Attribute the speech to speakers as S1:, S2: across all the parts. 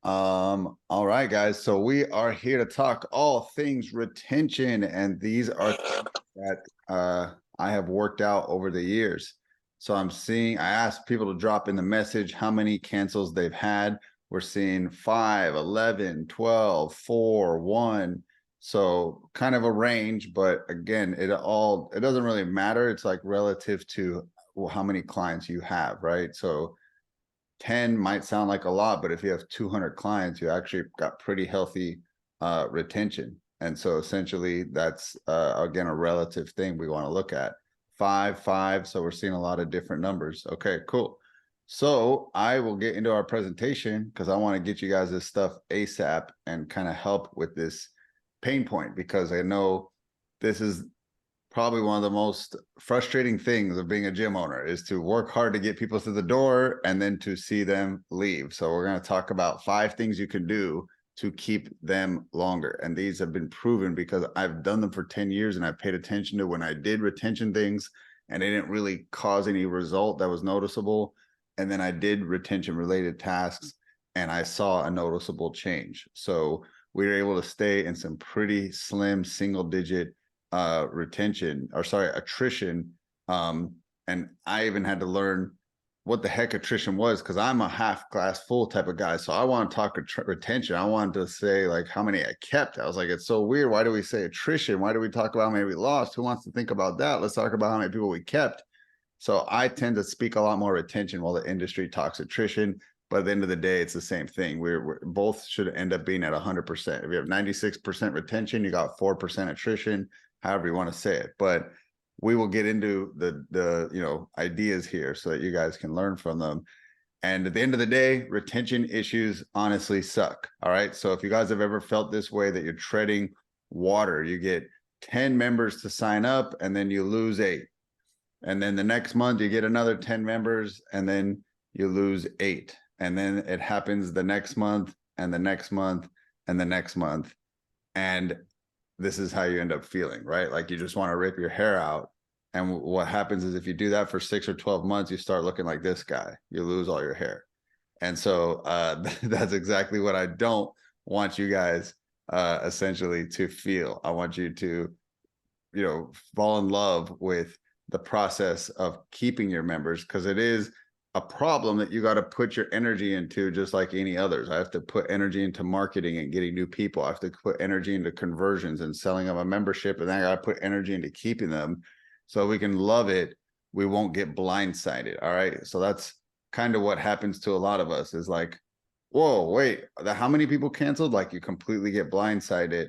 S1: All right, guys. So we are here to talk all things retention, and these are things that I have worked out over the years. So I asked people to drop in the message how many cancels they've had. We're seeing 5, 11, 12, 4, 1. So kind of a range, but again, it doesn't really matter. It's like relative to how many clients you have, right? So 10 might sound like a lot, but if you have 200 clients, you actually got pretty healthy retention. And so essentially that's again a relative thing we want to look at. 5, 5. So we're seeing a lot of different numbers. Okay, cool. So I will get into our presentation because I want to get you guys this stuff ASAP and kind of help with this pain point, because I know this is probably one of the most frustrating things of being a gym owner, is to work hard to get people through the door and then to see them leave. So we're going to talk about 5 things you can do to keep them longer. And these have been proven because I've done them for 10 years and I paid attention to when I did retention things and they didn't really cause any result that was noticeable. And then I did retention related tasks and I saw a noticeable change. So we were able to stay in some pretty slim single digit attrition. And I even had to learn what the heck attrition was, because I'm a half glass full type of guy. So I want to talk retention. I wanted to say like how many I kept. I was like, it's so weird. Why do we say attrition? Why do we talk about how many we lost? Who wants to think about that? Let's talk about how many people we kept. So I tend to speak a lot more retention while the industry talks attrition. But at the end of the day, it's the same thing. We're both should end up being at 100%. If you have 96% retention, you got 4% attrition, however you want to say it. But we will get into the ideas here so that you guys can learn from them. And at the end of the day, retention issues honestly suck. All right. So if you guys have ever felt this way, that you're treading water, you get 10 members to sign up and then you lose 8. And then the next month you get another 10 members and then you lose 8. And then it happens the next month and the next month and the next month. And this is how you end up feeling, right? Like you just want to rip your hair out. And what happens is if you do that for 6 or 12 months, you start looking like this guy. You lose all your hair. And so that's exactly what I don't want you guys essentially to feel. I want you to, fall in love with the process of keeping your members, because it is a problem that you got to put your energy into, just like any others. I have to put energy into marketing and getting new people. I have to put energy into conversions and selling them a membership, and then I got to put energy into keeping them so we can love it. We won't get blindsided. All right. So that's kind of what happens to a lot of us, is like, whoa, wait, how many people canceled? Like you completely get blindsided.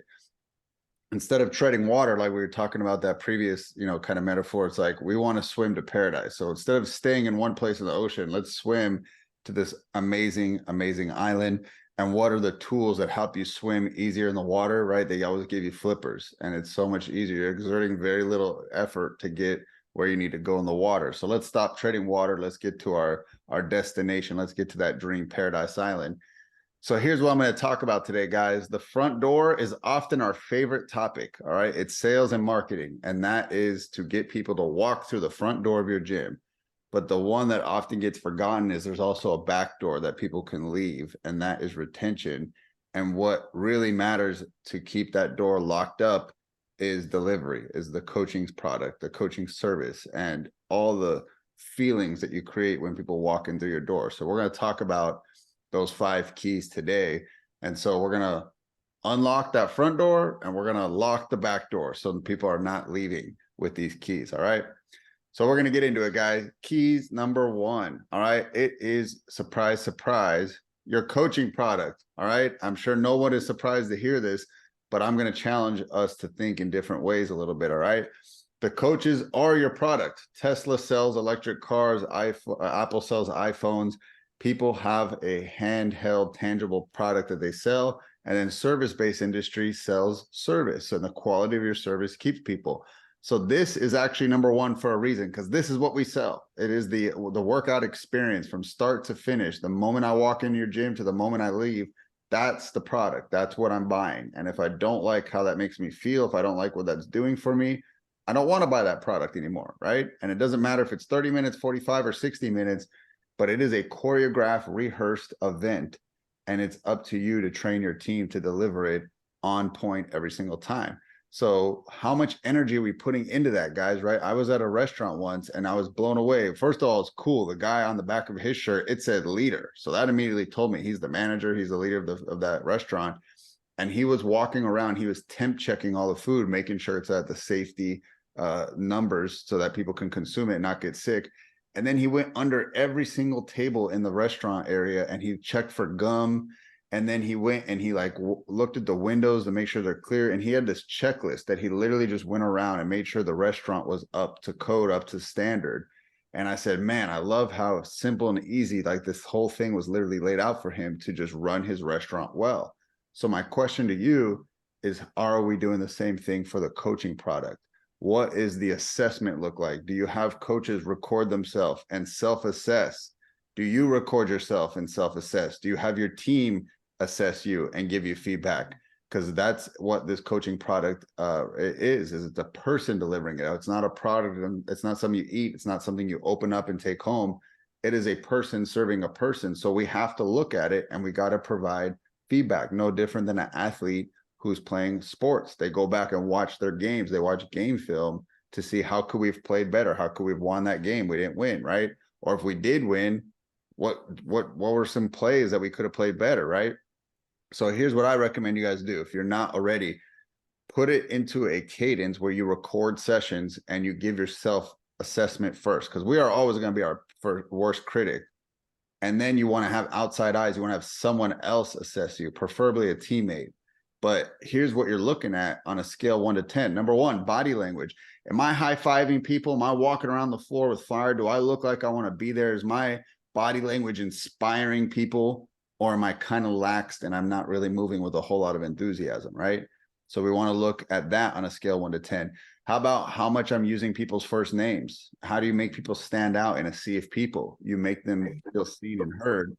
S1: Instead of treading water, like we were talking about that previous, kind of metaphor, it's like we want to swim to paradise. So instead of staying in one place in the ocean, let's swim to this amazing, amazing island. And what are the tools that help you swim easier in the water, right? They always give you flippers, and it's so much easier. You're exerting very little effort to get where you need to go in the water. So let's stop treading water. Let's get to our destination. Let's get to that dream paradise island. So here's what I'm going to talk about today, guys. The front door is often our favorite topic. All right. It's sales and marketing. And that is to get people to walk through the front door of your gym. But the one that often gets forgotten is there's also a back door that people can leave, and that is retention. And what really matters to keep that door locked up is delivery, is the coaching product, the coaching service, and all the feelings that you create when people walk in through your door. So we're going to talk about those 5 keys today. And so we're going to unlock that front door and we're going to lock the back door so people are not leaving with these keys. All right. So we're going to get into it, guys. Keys number 1. All right. It is, surprise, surprise, your coaching product. All right. I'm sure no one is surprised to hear this, but I'm going to challenge us to think in different ways a little bit. All right. The coaches are your product. Tesla sells electric cars. Apple sells iPhones. People have a handheld, tangible product that they sell, and then service-based industry sells service, and the quality of your service keeps people. So this is actually number 1 for a reason, because this is what we sell. It is the workout experience from start to finish. The moment I walk in your gym to the moment I leave, that's the product. That's what I'm buying. And if I don't like how that makes me feel, if I don't like what that's doing for me, I don't want to buy that product anymore, right? And it doesn't matter if it's 30 minutes, 45, or 60 minutes, but it is a choreographed, rehearsed event and it's up to you to train your team to deliver it on point every single time. So how much energy are we putting into that, guys, right? I was at a restaurant once and I was blown away. First of all, it's cool. The guy on the back of his shirt, it said leader. So that immediately told me he's the manager. He's the leader of that restaurant. And he was walking around. He was temp checking all the food, making sure it's at the safety numbers so that people can consume it and not get sick. And then he went under every single table in the restaurant area and he checked for gum. And then he went and he like looked at the windows to make sure they're clear. And he had this checklist that he literally just went around and made sure the restaurant was up to code, up to standard. And I said, man, I love how simple and easy, like this whole thing was literally laid out for him to just run his restaurant well. So my question to you is, are we doing the same thing for the coaching product? What is the assessment look like? Do you have coaches record themselves and self-assess? Do you record yourself and self-assess? Do you have your team assess you and give you feedback? Because that's what this coaching product is it's a person delivering it out. It's not a product. It's not something you eat. It's not something you open up and take home. It is a person serving a person. So we have to look at it and we got to provide feedback. No different than an athlete who's playing sports. They go back and watch their games. They watch game film to see how could we've played better? How could we've won that game? We didn't win, right? Or if we did win, what were some plays that we could have played better, right? So here's what I recommend you guys do. If you're not already, put it into a cadence where you record sessions and you give yourself assessment first, because we are always going to be our worst critic. And then you want to have outside eyes. You want to have someone else assess you, preferably a teammate. But here's what you're looking at on a scale 1 to 10. Number one, body language. Am I high-fiving people? Am I walking around the floor with fire? Do I look like I want to be there? Is my body language inspiring people? Or am I kind of laxed and I'm not really moving with a whole lot of enthusiasm, right? So we want to look at that on a scale 1 to 10. How about how much I'm using people's first names? How do you make people stand out in a sea of people? You make them feel seen and heard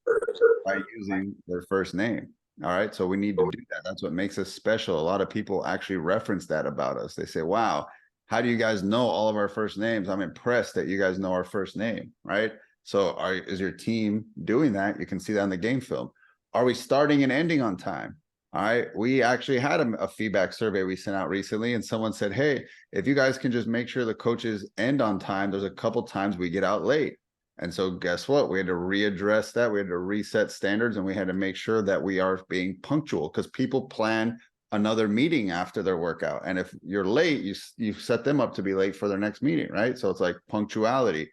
S1: by using their first name. All right. So we need to do that. That's what makes us special. A lot of people actually reference that about us. They say, wow, how do you guys know all of our first names? I'm impressed that you guys know our first name, right? So is your team doing that? You can see that in the game film. Are we starting and ending on time? All right. We actually had a feedback survey we sent out recently, and someone said, hey, if you guys can just make sure the coaches end on time, there's a couple times we get out late. And so guess what? We had to readdress that. We had to reset standards, and we had to make sure that we are being punctual, because people plan another meeting after their workout. And if you're late, you set them up to be late for their next meeting, right? So it's like punctuality.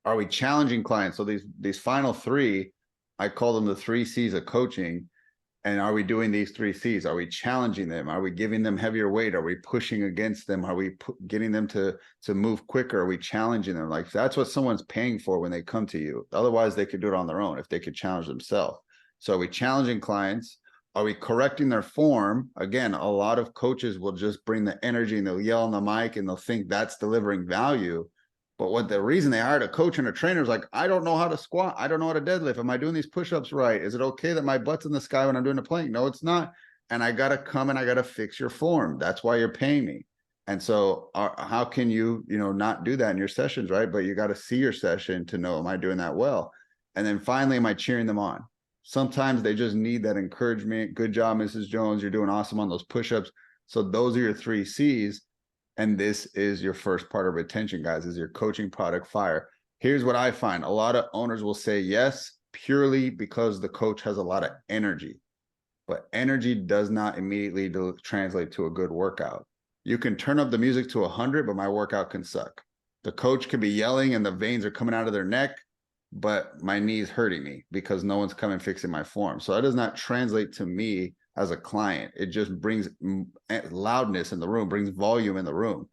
S1: Are we challenging clients? So these final three, I call them the 3 C's of coaching. And are we doing these 3 C's? Are we challenging them? Are we giving them heavier weight? Are we pushing against them? Are we getting them to move quicker? Are we challenging them? Like, that's what someone's paying for when they come to you. Otherwise, they could do it on their own if they could challenge themselves. So are we challenging clients? Are we correcting their form? Again, a lot of coaches will just bring the energy and they'll yell on the mic and they'll think that's delivering value. But the reason they hired a coach and a trainer is like, I don't know how to squat. I don't know how to deadlift. Am I doing these push-ups right? Is it okay that my butt's in the sky when I'm doing a plank? No, it's not. And I got to come and I got to fix your form. That's why you're paying me. And so how can you, not do that in your sessions, right? But you got to see your session to know, am I doing that well? And then finally, am I cheering them on? Sometimes they just need that encouragement. Good job, Mrs. Jones. You're doing awesome on those push-ups. So those are your 3 C's. And this is your first part of retention, guys, is your coaching product fire. Here's what I find. A lot of owners will say yes, purely because the coach has a lot of energy. But energy does not immediately translate to a good workout. You can turn up the music to 100, but my workout can suck. The coach could be yelling and the veins are coming out of their neck, but my knee's hurting me because no one's coming fixing my form. So that does not translate to me as a client. It just brings loudness in the room, brings volume in the room,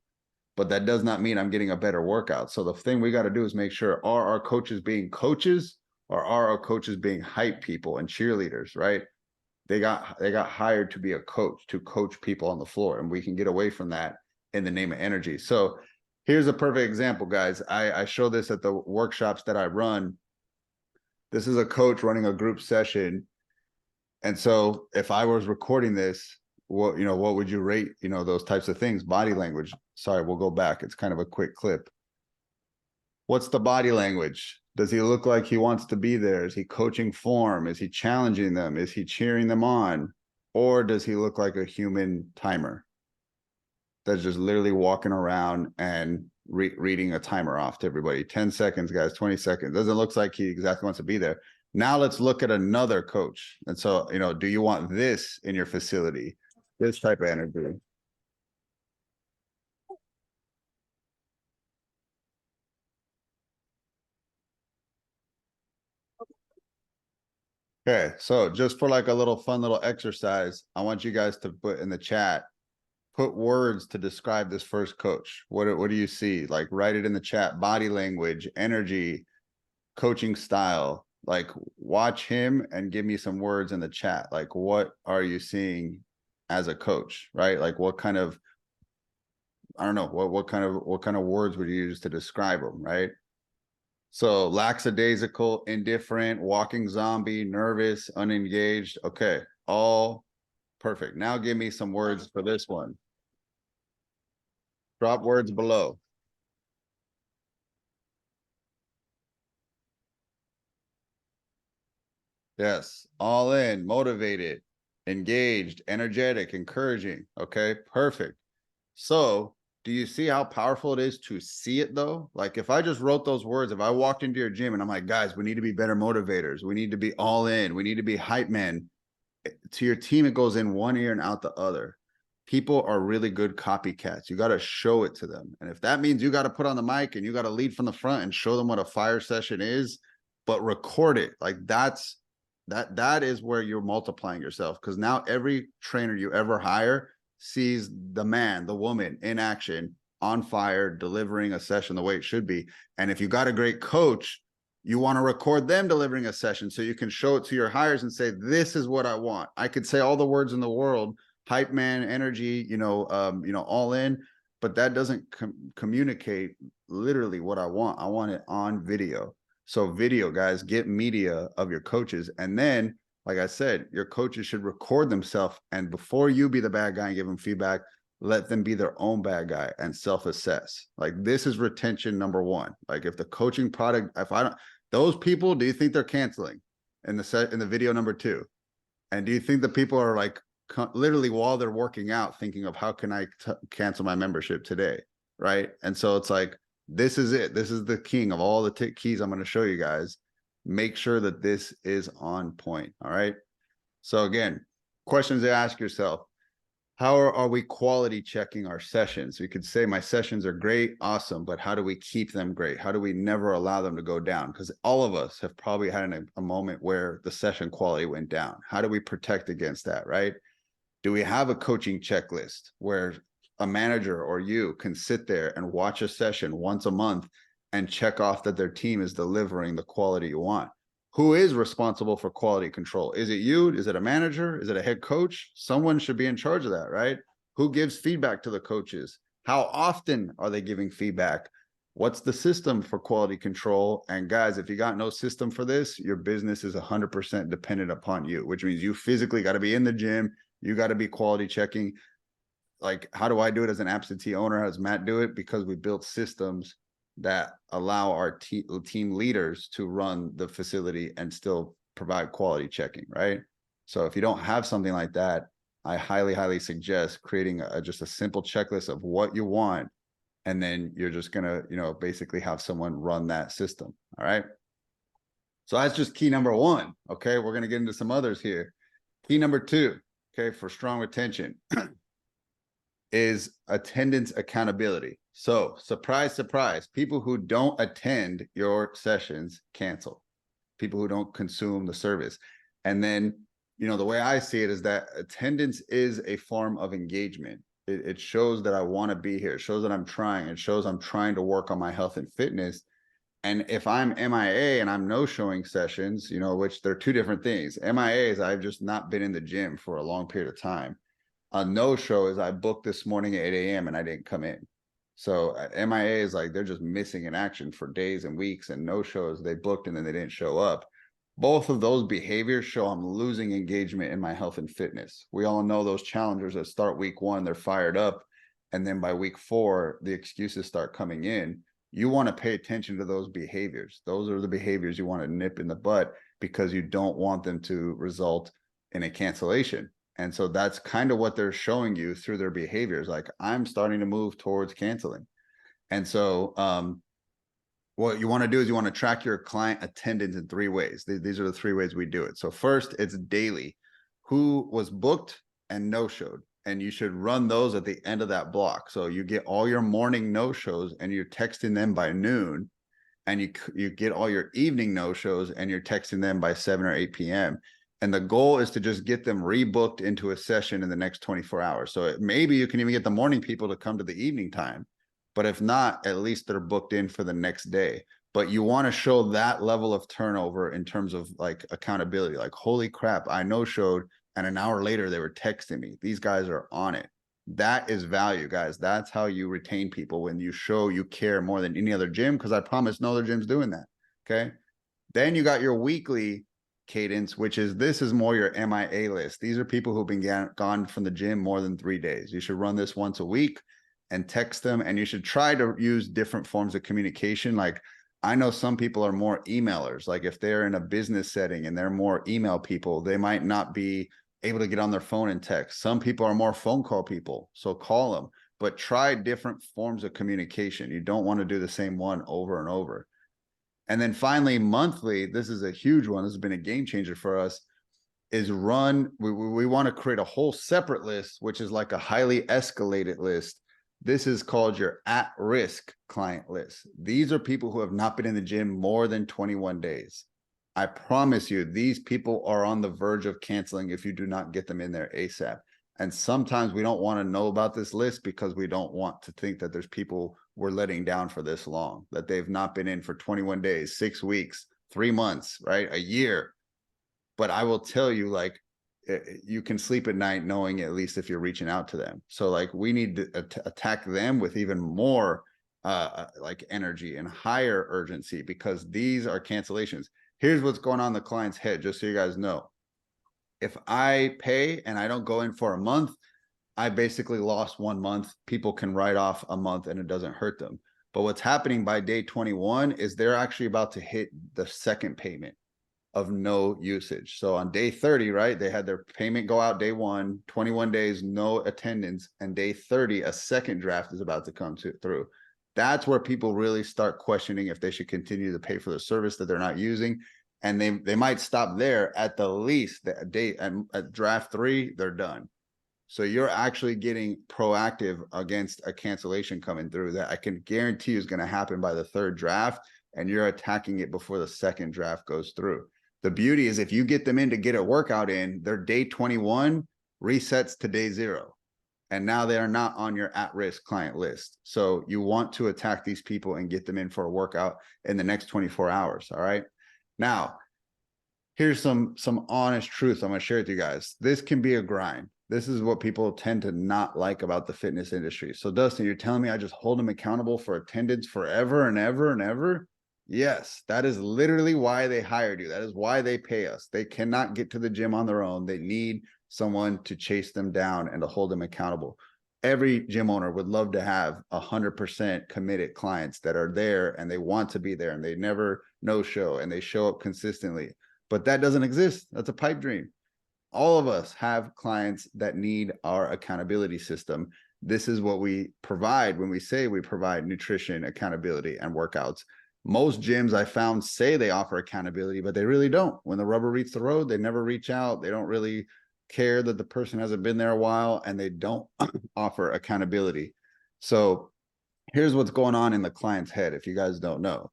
S1: but that does not mean I'm getting a better workout. So the thing we got to do is make sure, are our coaches being coaches or are our coaches being hype people and cheerleaders, right? They got hired to be a coach, to coach people on the floor, and we can get away from that in the name of energy. So here's a perfect example, guys. I show this at the workshops that I run. This is a coach running a group session. And so if I was recording this, what would you rate, those types of things? Body language. Sorry, we'll go back. It's kind of a quick clip. What's the body language? Does he look like he wants to be there? Is he coaching form? Is he challenging them? Is he cheering them on? Or does he look like a human timer that's just literally walking around and reading a timer off to everybody? 10 seconds, guys, 20 seconds. Doesn't look like he exactly wants to be there. Now let's look at another coach. And so, do you want this in your facility? This type of energy. Okay, so just for like a little fun little exercise, I want you guys to put in the chat, put words to describe this first coach. What do you see? Like, write it in the chat. Body language, energy, coaching style. Like, watch him and give me some words in the chat. Like, what are you seeing as a coach, right? Like, what kind of, I don't know, what kind of words would you use to describe him, right? So lackadaisical, indifferent, walking zombie, nervous, unengaged. Okay, all perfect. Now give me some words for this one. Drop words below. Yes, all in, motivated, engaged, energetic, encouraging. Okay, perfect. So do you see how powerful it is to see it though? Like, if I just wrote those words, if I walked into your gym and I'm like, guys, we need to be better motivators. We need to be all in. We need to be hype men. To your team, it goes in one ear and out the other. People are really good copycats. You got to show it to them. And if that means you got to put on the mic and you got to lead from the front and show them what a fire session is, but record it, like that is where you're multiplying yourself. Because now every trainer you ever hire sees the man, the woman in action, on fire, delivering a session the way it should be. And if you got a great coach, you want to record them delivering a session so you can show it to your hires and say, this is what I want. I could say all the words in the world, hype man, energy, all in, but that doesn't communicate literally what I want. I want it on video. So video, guys, get media of your coaches. And then, like I said, your coaches should record themselves. And before you be the bad guy and give them feedback, let them be their own bad guy and self-assess. Like, this is retention number one. Like, if the coaching product, if I don't, those people, do you think they're canceling in the video number 2? And do you think the people are like literally while they're working out thinking of how can I cancel my membership today, right? And so it's like, this is it. This is the king of all the keys I'm going to show you guys. Make sure that this is on point. All right. So again, questions to ask yourself. How are we quality checking our sessions? We could say my sessions are great, awesome, but how do we keep them great? How do we never allow them to go down? Because all of us have probably had a moment where the session quality went down. How do we protect against that, right? Do we have a coaching checklist where a manager or you can sit there and watch a session once a month and check off that their team is delivering the quality you want? Who is responsible for quality control? Is it you? Is it a manager? Is it a head coach? Someone should be in charge of that, right? Who gives feedback to the coaches? How often are they giving feedback? What's the system for quality control? And guys, if you got no system for this, your business is 100% dependent upon you, which means you physically got to be in the gym. You got to be quality checking. Like, how do I do it as an absentee owner? How does Matt do it? Because we built systems that allow our team leaders to run the facility and still provide quality checking, right? So if you don't have something like that, I highly, highly suggest creating just a simple checklist of what you want. And then you're just going to, basically have someone run that system. All right. So that's just key number 1. Okay. We're going to get into some others here. Key number 2, okay, for strong retention is attendance accountability. So surprise, surprise, people who don't attend your sessions cancel. People who don't consume the service. And then, the way I see it is that attendance is a form of engagement. It shows that I want to be here. It shows that I'm trying. It shows I'm trying to work on my health and fitness. And if I'm MIA and I'm no showing sessions, which they're 2 different things. MIA is I've just not been in the gym for a long period of time. A no-show is I booked this morning at 8 a.m. and I didn't come in. So MIA is like they're just missing in action for days and weeks, and no-shows they booked and then they didn't show up. Both of those behaviors show I'm losing engagement in my health and fitness. We all know those challengers that start week 1, they're fired up. And then by week 4, the excuses start coming in. you want to pay attention to those behaviors. Those are the behaviors you want to nip in the butt, because you don't want them to result in a cancellation. And so that's kind of what they're showing you through their behaviors. Like, I'm starting to move towards canceling. And so what you want to do is you want to track your client attendance in 3 ways. These are the 3 ways we do it. So first, it's daily. Who was booked and no-showed? And you should run those at the end of that block. So you get all your morning no-shows and you're texting them by noon, and you get all your evening no-shows and you're texting them by 7 or 8 p.m. And the goal is to just get them rebooked into a session in the next 24 hours. So maybe you can even get the morning people to come to the evening time. But if not, at least they're booked in for the next day. But you want to show that level of turnover in terms of like accountability. Like, holy crap, I no-showed, and an hour later they were texting me. These guys are on it. That is value, guys. That's how you retain people, when you show you care more than any other gym, because I promise no other gym's doing that. Okay. Then you got your weekly cadence, which is, this is more your MIA list. These are people who've been gone from the gym more than 3 days. You should run this once a week and text them, and you should try to use different forms of communication. Like, I know some people are more emailers. Like, if they're in a business setting and they're more email people, they might not be able to get on their phone and text. Some people are more phone call people, so call them, but try different forms of communication. You don't want to do the same one over and over. And then finally, monthly, this is a huge one. This has been a game changer for us, is run. We want to create a whole separate list, which is like a highly escalated list. This is called your at-risk client list. These are people who have not been in the gym more than 21 days. I promise you, these people are on the verge of canceling if you do not get them in there ASAP. And sometimes we don't want to know about this list because we don't want to think that there's people we're letting down for this long, that they've not been in for 21 days, 6 weeks, 3 months, right? A year. But I will tell you, like, you can sleep at night knowing, at least if you're reaching out to them. So like, we need to attack them with even more like energy and higher urgency, because these are cancellations. Here's what's going on in the client's head, just so you guys know. If I pay and I don't go in for a month, I basically lost 1 month. People can write off a month and it doesn't hurt them. But what's happening by day 21 is they're actually about to hit the second payment of no usage. So on day 30, right, they had their payment go out day 1, 21 days, no attendance, and day 30, a second draft is about to come through. That's where people really start questioning if they should continue to pay for the service that they're not using. And they might stop there. At the least, the day at draft 3, they're done. So you're actually getting proactive against a cancellation coming through that I can guarantee is going to happen by the 3rd draft, and you're attacking it before the 2nd draft goes through. The beauty is, if you get them in to get a workout in, their day 21 resets to day 0. And now they are not on your at-risk client list. So you want to attack these people and get them in for a workout in the next 24 hours. All right. Now, here's some honest truth I'm going to share with you guys. This can be a grind. This is what people tend to not like about the fitness industry. So Dustin, you're telling me I just hold them accountable for attendance forever and ever and ever? Yes, that is literally why they hired you. That is why they pay us. They cannot get to the gym on their own. They need someone to chase them down and to hold them accountable. Every gym owner would love to have 100% committed clients that are there and they want to be there and they never no show and they show up consistently. But that doesn't exist. That's a pipe dream. All of us have clients that need our accountability system. This is what we provide when we say we provide nutrition, accountability, and workouts. Most gyms I found say they offer accountability, but they really don't. When the rubber meets the road, they never reach out. They don't really care that the person hasn't been there a while, and they don't offer accountability. So here's what's going on in the client's head, if you guys don't know.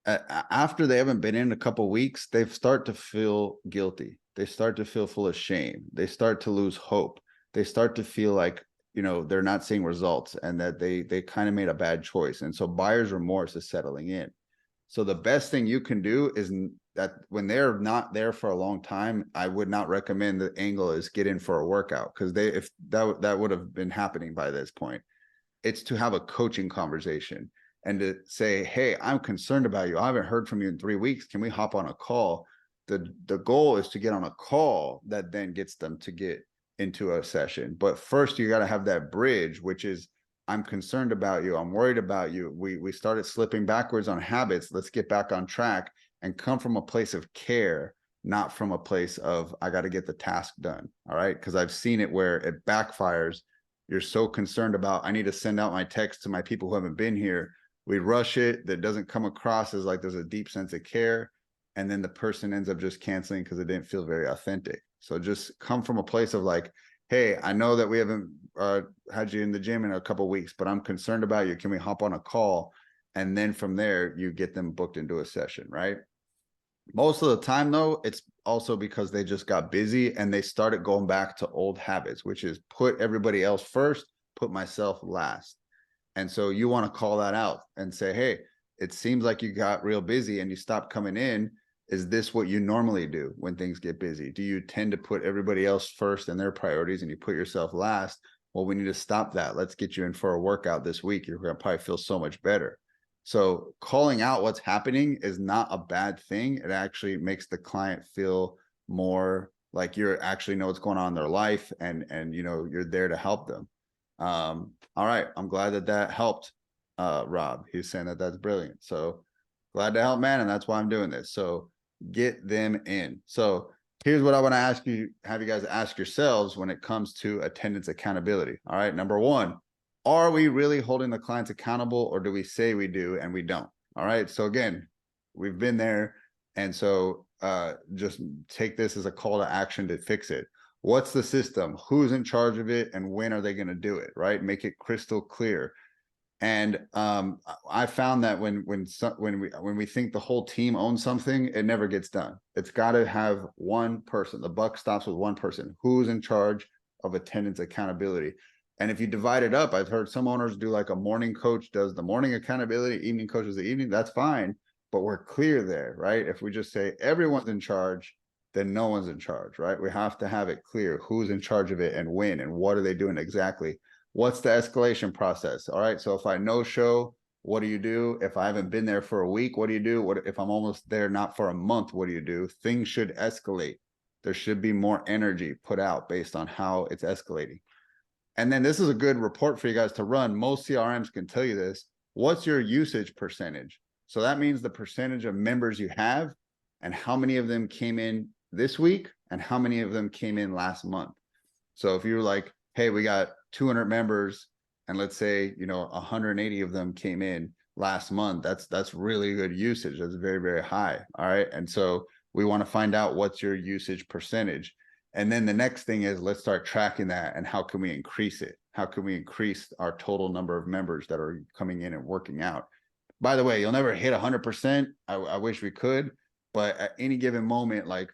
S1: After they haven't been in a couple of weeks, they start to feel guilty. They start to feel full of shame. They start to lose hope. They start to feel like, you know, they're not seeing results and that they kind of made a bad choice. And so buyer's remorse is settling in. So the best thing you can do is that when they're not there for a long time, I would not recommend the angle is get in for a workout, because if that would have been happening by this point. It's to have a coaching conversation and to say, hey, I'm concerned about you. I haven't heard from you in 3 weeks. Can we hop on a call? The goal is to get on a call that then gets them to get into a session. But first, you got to have that bridge, which is I'm concerned about you. I'm worried about you. We started slipping backwards on habits. Let's get back on track and come from a place of care, not from a place of, I got to get the task done. All right. Because I've seen it where it backfires. You're so concerned about, I need to send out my text to my people who haven't been here. We rush it. That doesn't come across as like there's a deep sense of care. And then the person ends up just canceling because it didn't feel very authentic. So just come from a place of like, hey, I know that we haven't had you in the gym in a couple of weeks, but I'm concerned about you. Can we hop on a call? And then from there, you get them booked into a session, right? Most of the time, though, it's also because they just got busy and they started going back to old habits, which is put everybody else first, put myself last. And so you want to call that out and say, hey, it seems like you got real busy and you stopped coming in. Is this what you normally do when things get busy? Do you tend to put everybody else first and their priorities and you put yourself last? Well, we need to stop that. Let's get you in for a workout this week. You're going to probably feel so much better. So calling out what's happening is not a bad thing. It actually makes the client feel more like you actually know what's going on in their life and you know, you're there to help them. All right. I'm glad that helped, Rob. He's saying that that's brilliant. So glad to help, man. And that's why I'm doing this. So get them in. So here's what I want to ask you, have you guys ask yourselves when it comes to attendance accountability. All right. Number one, are we really holding the clients accountable, or do we say we do and we don't? All right. So again, we've been there. And so just take this as a call to action to fix it. What's the system? Who's in charge of it? And when are they going to do it? Right. Make it crystal clear. And I found that when we think the whole team owns something, it never gets done. It's got to have one person. The buck stops with one person. Who's in charge of attendance accountability? And if you divide it up, I've heard some owners do like a morning coach does the morning accountability, evening coach does the evening. That's fine, but we're clear there, right? If we just say everyone's in charge, then no one's in charge, right? We have to have it clear who's in charge of it and when and what are they doing exactly. What's the escalation process? All right. So if I no show, what do you do? If I haven't been there for a week, what do you do? What if I'm almost there, not for a month? What do you do? Things should escalate. There should be more energy put out based on how it's escalating. And then this is a good report for you guys to run. Most CRMs can tell you this. What's your usage percentage? So that means the percentage of members you have and how many of them came in this week and how many of them came in last month. So if you're like, hey, we got 200 members and let's say, you know, 180 of them came in last month, that's really good usage. That's very, very high. All right. And so we want to find out what's your usage percentage. And then the next thing is let's start tracking that and how can we increase it? How can we increase our total number of members that are coming in and working out? By the way, you'll never hit 100%. I wish we could, but at any given moment, like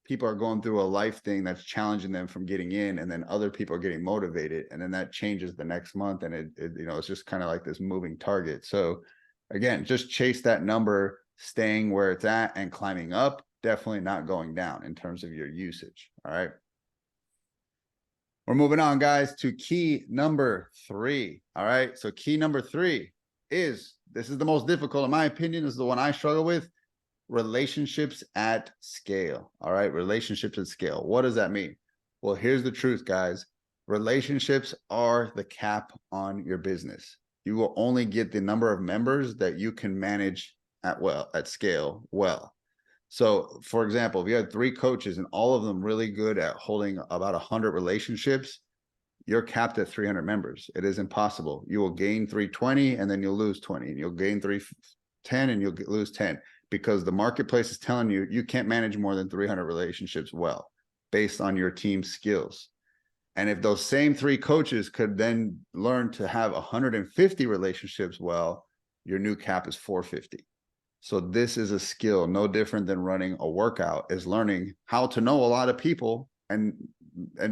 S1: people are going through a life thing that's challenging them from getting in, and then other people are getting motivated, and then that changes the next month, and it you know, it's just kind of like this moving target. So again, just chase that number, staying where it's at and climbing up, definitely not going down in terms of your usage. All right. We're moving on, guys, to key number 3. All right. So key number 3 is, this is the most difficult, in my opinion. This is the one I struggle with. Relationships at scale. All right. Relationships at scale. What does that mean? Well, here's the truth, guys. Relationships are the cap on your business. You will only get the number of members that you can manage at scale well. So for example, if you had 3 coaches and all of them really good at holding about 100 relationships, you're capped at 300 members. It is impossible. You will gain 320 and then you'll lose 20, and you'll gain 310 and you'll lose 10, because the marketplace is telling you you can't manage more than 300 relationships well based on your team's skills. And if those same 3 coaches could then learn to have 150 relationships well, your new cap is 450. So this is a skill, no different than running a workout, is learning how to know a lot of people and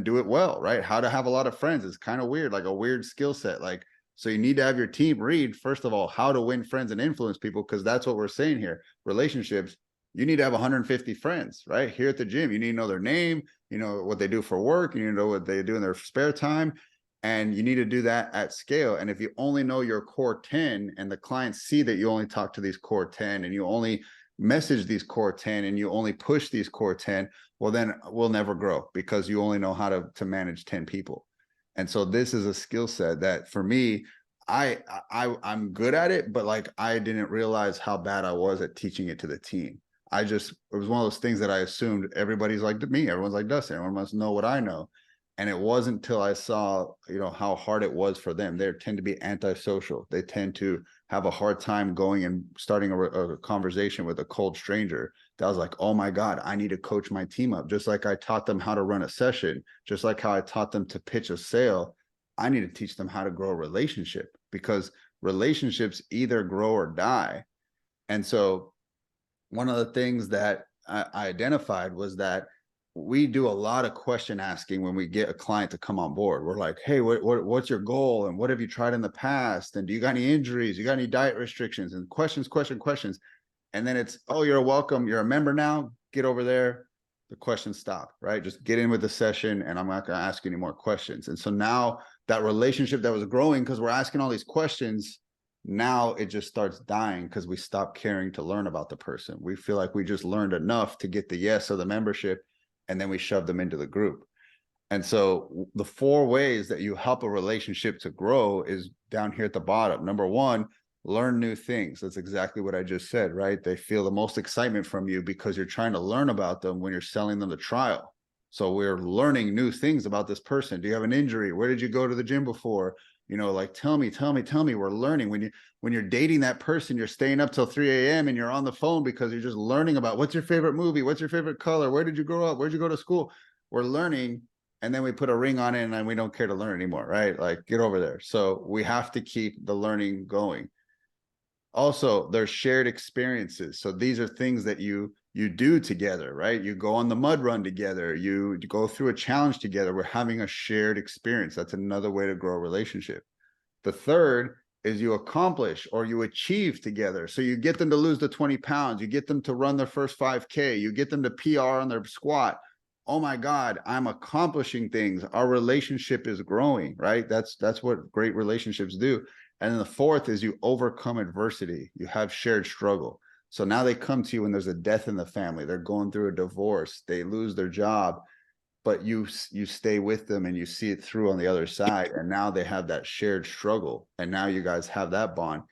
S1: do it well, right? How to have a lot of friends. It's kind of weird, like a weird skill set. Like, so you need to have your team read, first of all, how to win friends and influence people, because that's what we're saying here. Relationships, you need to have 150 friends, right? Here at the gym, you need to know their name, you know what they do for work, you need to know what they do in their spare time. And you need to do that at scale. And if you only know your core 10 and the clients see that you only talk to these core 10 and you only message these core 10 and you only push these core 10, well, then we'll never grow, because you only know how to manage 10 people. And so this is a skill set that for me, I'm good at it, but like I didn't realize how bad I was at teaching it to the team. It was one of those things that I assumed everybody's like me, everyone's like Dustin, everyone must know what I know. And it wasn't until I saw, how hard it was for them. They tend to be antisocial. They tend to have a hard time going and starting a conversation with a cold stranger. That was like, oh my God, I need to coach my team up. Just like I taught them how to run a session, just like how I taught them to pitch a sale, I need to teach them how to grow a relationship, because relationships either grow or die. And so one of the things that I identified was that we do a lot of question asking when we get a client to come on board. We're like, hey, what's your goal? And what have you tried in the past? And do you got any injuries? You got any diet restrictions? And questions. And then it's, oh, you're welcome. You're a member now. Get over there. The questions stop, right? Just get in with the session and I'm not going to ask you any more questions. And so now that relationship that was growing because we're asking all these questions, now it just starts dying because we stop caring to learn about the person. We feel like we just learned enough to get the yes of the membership, and then we shove them into the group. And so the 4 ways that you help a relationship to grow is down here at the bottom. Number 1, learn new things. That's exactly what I just said, right? They feel the most excitement from you because you're trying to learn about them when you're selling them the trial. So we're learning new things about this person. Do you have an injury? Where did you go to the gym before? Like, tell me. We're learning. When you're dating that person, you're staying up till 3 a.m. and you're on the phone because you're just learning about what's your favorite movie? What's your favorite color? Where did you grow up? Where'd you go to school? We're learning. And then we put a ring on it and then we don't care to learn anymore, right? Like, get over there. So we have to keep the learning going. Also, there's shared experiences. So these are things that you do together, right? You go on the mud run together. You go through a challenge together. We're having a shared experience. That's another way to grow a relationship. The third is you accomplish or you achieve together. So you get them to lose the 20 pounds. You get them to run their first 5K. You get them to PR on their squat. Oh my God, I'm accomplishing things. Our relationship is growing, right? That's what great relationships do. And then the fourth is you overcome adversity. You have shared struggle. So now they come to you when there's a death in the family. They're going through a divorce. They lose their job, but you stay with them and you see it through on the other side. And now they have that shared struggle. And now you guys have that bond.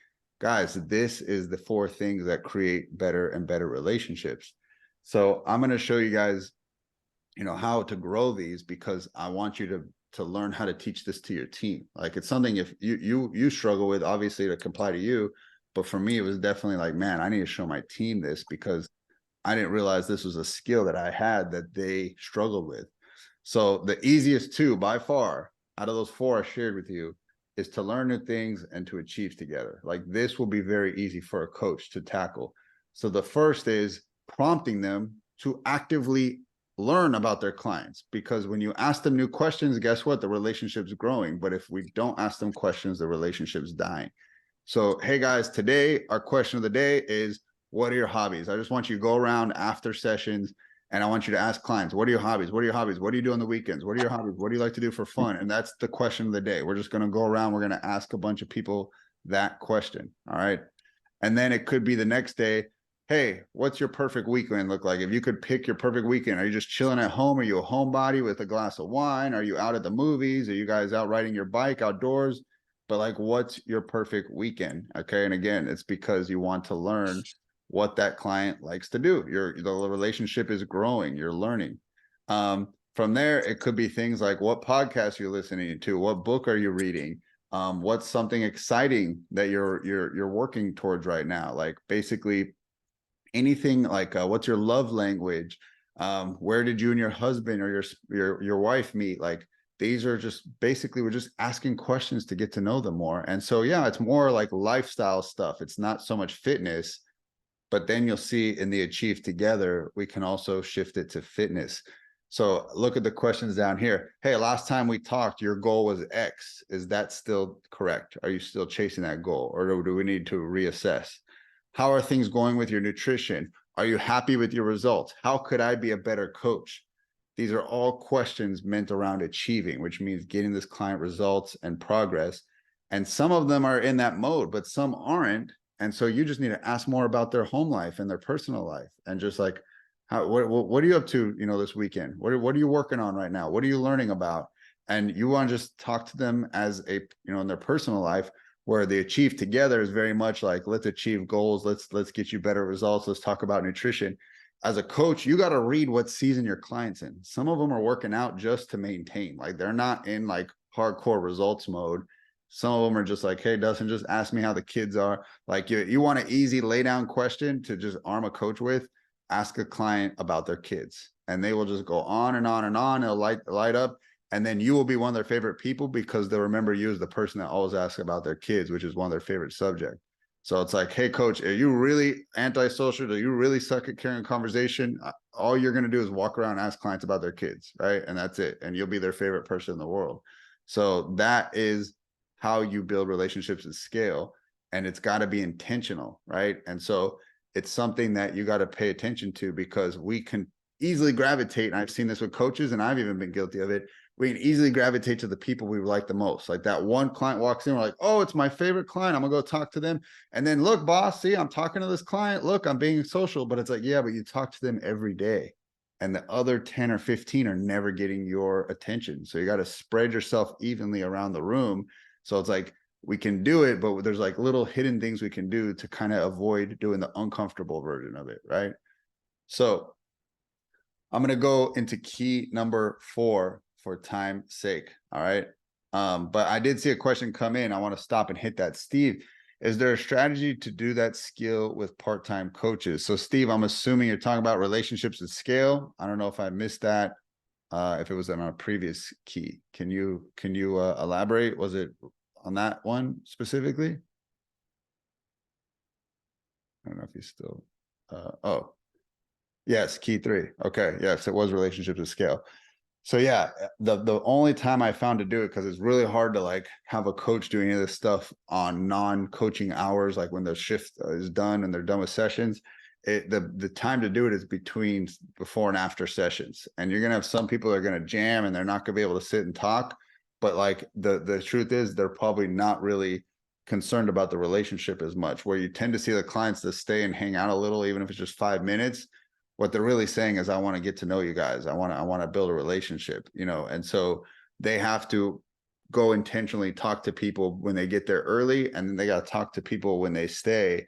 S1: Guys, this is the 4 things that create better and better relationships. So I'm going to show you guys, how to grow these, because I want you to learn how to teach this to your team. Like, it's something if you struggle with, obviously to apply to you, but for me, it was definitely like, man, I need to show my team this because I didn't realize this was a skill that I had that they struggled with. So the easiest 2 by far out of those 4 I shared with you is to learn new things and to achieve together. Like, this will be very easy for a coach to tackle. So the first is prompting them to actively learn about their clients, because when you ask them new questions, guess what? The relationship's growing. But if we don't ask them questions, the relationship's dying. So, hey guys, today our question of the day is, what are your hobbies? I just want you to go around after sessions and I want you to ask clients, what are your hobbies? What are your hobbies? What do you do on the weekends? What are your hobbies? What do you like to do for fun? And that's the question of the day. We're just going to go around. We're going to ask a bunch of people that question. All right. And then it could be the next day, hey, what's your perfect weekend look like? If you could pick your perfect weekend, are you just chilling at home? Are you a homebody with a glass of wine? Are you out at the movies? Are you guys out riding your bike outdoors? But like, what's your perfect weekend? Okay. And again, it's because you want to learn what that client likes to do. The relationship is growing. You're learning. From there, it could be things like, what podcast you're listening to? What book are you reading? What's something exciting that you're working towards right now? Like, basically anything like, what's your love language? Where did you and your husband or your wife meet? Like, these are just basically, we're just asking questions to get to know them more. And so, yeah, it's more like lifestyle stuff. It's not so much fitness, but then you'll see in the Achieve Together, we can also shift it to fitness. So look at the questions down here. Hey, last time we talked, your goal was X. Is that still correct? Are you still chasing that goal, or do we need to reassess? How are things going with your nutrition? Are you happy with your results? How could I be a better coach? These are all questions meant around achieving, which means getting this client results and progress. And some of them are in that mode, but some aren't. And so you just need to ask more about their home life and their personal life, and just like, what are you up to, this weekend? What are you working on right now? What are you learning about? And you want to just talk to them as a, in their personal life, where the achieve together is very much like, let's achieve goals. Let's get you better results. Let's talk about nutrition. As a coach, you got to read what season your client's in. Some of them are working out just to maintain, like they're not in like hardcore results mode. Some of them are just like, hey, Dustin, just ask me how the kids are. Like you want an easy lay down question to just arm a coach with, ask a client about their kids, and they will just go on and on and on. It'll light up. And then you will be one of their favorite people because they'll remember you as the person that always asks about their kids, which is one of their favorite subject. So it's like, hey, coach, are you really antisocial? Do you really suck at carrying a conversation? All you're going to do is walk around and ask clients about their kids, right? And that's it. And you'll be their favorite person in the world. So that is how you build relationships at scale. And it's got to be intentional, right? And so it's something that you got to pay attention to, because we can easily gravitate. And I've seen this with coaches, and I've even been guilty of it. We can easily gravitate to the people we like the most. Like that one client walks in, we're like, oh, it's my favorite client, I'm gonna go talk to them. And then look, boss, see, I'm talking to this client. Look, I'm being social. But it's like, yeah, but you talk to them every day. And the other 10 or 15 are never getting your attention. So you got to spread yourself evenly around the room. So it's like, we can do it, but there's like little hidden things we can do to kind of avoid doing the uncomfortable version of it, right? So I'm going to go into key number 4 for time's sake. All right. But I did see a question come in. I want to stop and hit that. Steve, is there a strategy to do that skill with part-time coaches? So Steve, I'm assuming you're talking about relationships at scale. I don't know if I missed that. If it was on a previous key, can you elaborate? Was it on that one specifically? I don't know if you still, oh, yes, key 3. Okay. Yes, it was relationships at scale. So yeah, the only time I found to do it, because it's really hard to like have a coach do any of this stuff on non-coaching hours, like when the shift is done and they're done with sessions. The time to do it is between before and after sessions. And you're gonna have some people that are gonna jam and they're not gonna be able to sit and talk. But like the truth is, they're probably not really concerned about the relationship as much. Where you tend to see the clients that stay and hang out a little, even if it's just 5 minutes. What they're really saying is, I want to get to know you guys. I want to build a relationship, and so they have to go intentionally talk to people when they get there early, and then they got to talk to people when they stay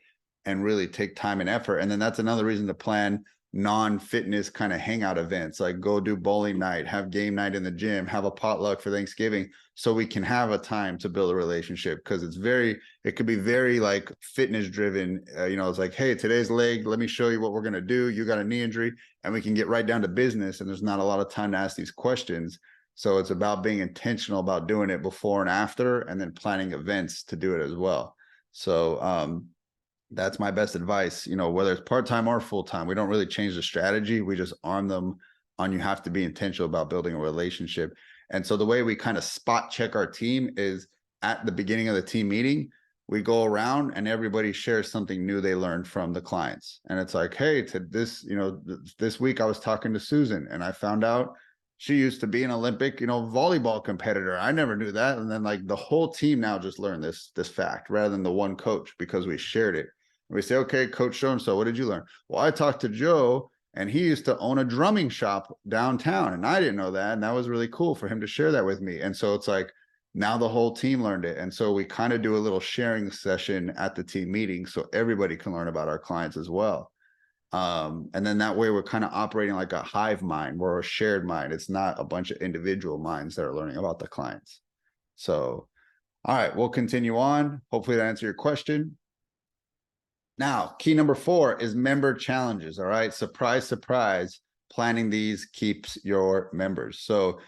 S1: and really take time and effort. And then that's another reason to plan non-fitness kind of hangout events, like go do bowling night, have game night in the gym, have a potluck for Thanksgiving, so we can have a time to build a relationship. Because it could be very like fitness driven. It's like, hey, today's leg, let me show you what we're going to do. You got a knee injury, and we can get right down to business. And there's not a lot of time to ask these questions. So it's about being intentional about doing it before and after, and then planning events to do it as well. So, that's my best advice, whether it's part-time or full-time. We don't really change the strategy. We just arm them on, you have to be intentional about building a relationship. And so the way we kind of spot check our team is at the beginning of the team meeting, we go around and everybody shares something new they learned from the clients. And it's like, hey, to this, this week I was talking to Susan and I found out she used to be an Olympic, volleyball competitor. I never knew that. And then like the whole team now just learned this fact rather than the one coach, because we shared it. And we say, okay, coach so-and-so, what did you learn? Well, I talked to Joe and he used to own a drumming shop downtown. And I didn't know that. And that was really cool for him to share that with me. And so it's like, now the whole team learned it. And so we kind of do a little sharing session at the team meeting so everybody can learn about our clients as well. And then that way we're kind of operating like a hive mind, or a shared mind. It's not a bunch of individual minds that are learning about the clients. So, all right, we'll continue on. Hopefully that answered your question. Now, key number 4 is member challenges. All right. Surprise, surprise. Planning these keeps your members. So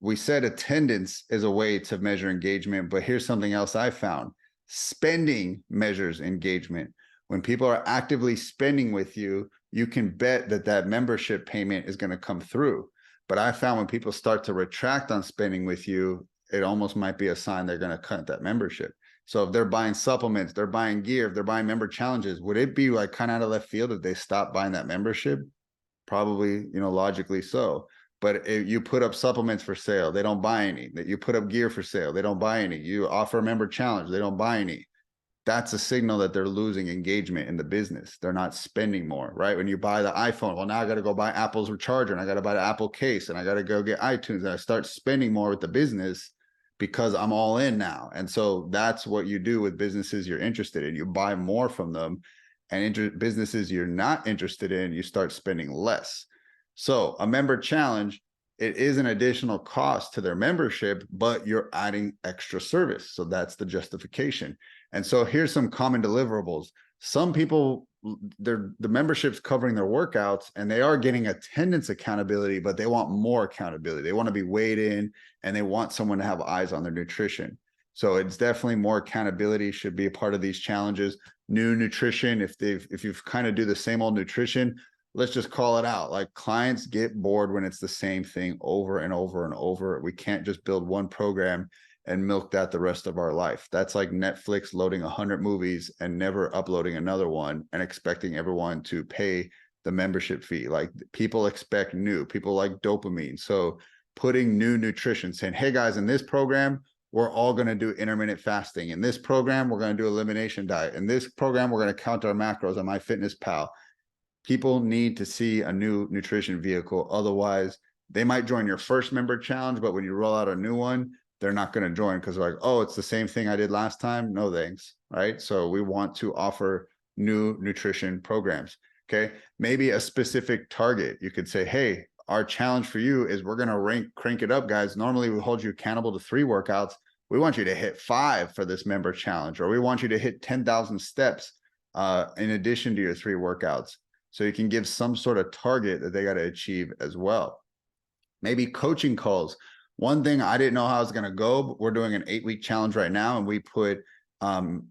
S1: we said attendance is a way to measure engagement, but here's something else I found. Spending measures engagement. When people are actively spending with you, you can bet that membership payment is going to come through. But I found when people start to retract on spending with you, it almost might be a sign they're going to cut that membership. So if they're buying supplements, they're buying gear, if they're buying member challenges, would it be like kind of out of left field if they stop buying that membership? Probably, logically so. But if you put up supplements for sale, they don't buy any. That you put up gear for sale, they don't buy any. You offer a member challenge, they don't buy any. that's a signal that they're losing engagement in the business. They're not spending more, right? When you buy the iPhone, well, now I got to go buy Apple's charger, and I got to buy the Apple case, and I got to go get iTunes, and I start spending more with the business because I'm all in now. And so that's what you do with businesses you're interested in. You buy more from them, and businesses you're not interested in, you start spending less. So a member challenge, it is an additional cost to their membership, but you're adding extra service. So that's the justification. And so here's some common deliverables. Some people, the membership's covering their workouts, and they are getting attendance accountability, but they want more accountability. They want to be weighed in, and they want someone to have eyes on their nutrition. So it's definitely more accountability should be a part of these challenges. New nutrition, if you've kind of do the same old nutrition, let's just call it out. Like, clients get bored when it's the same thing over and over and over. We can't just build one program and milk that the rest of our life. That's like Netflix loading 100 movies and never uploading another one and expecting everyone to pay the membership fee. Like, people expect new, people like dopamine. So putting new nutrition, saying, hey guys, in this program, we're all going to do intermittent fasting. In this program, we're going to do elimination diet. In this program, we're going to count our macros on MyFitnessPal. People need to see a new nutrition vehicle. Otherwise, they might join your first member challenge, but when you roll out a new one, they're not going to join because they're like, oh, it's the same thing I did last time. No thanks, right? So we want to offer new nutrition programs, okay? Maybe a specific target. You could say, hey, our challenge for you is we're going to crank it up, guys. Normally we hold you accountable to 3 workouts. We want you to hit 5 for this member challenge, or we want you to hit 10,000 steps in addition to your 3 workouts. So you can give some sort of target that they got to achieve as well. Maybe coaching calls. One thing I didn't know how I was going to go, but we're doing an 8-week challenge right now, and we put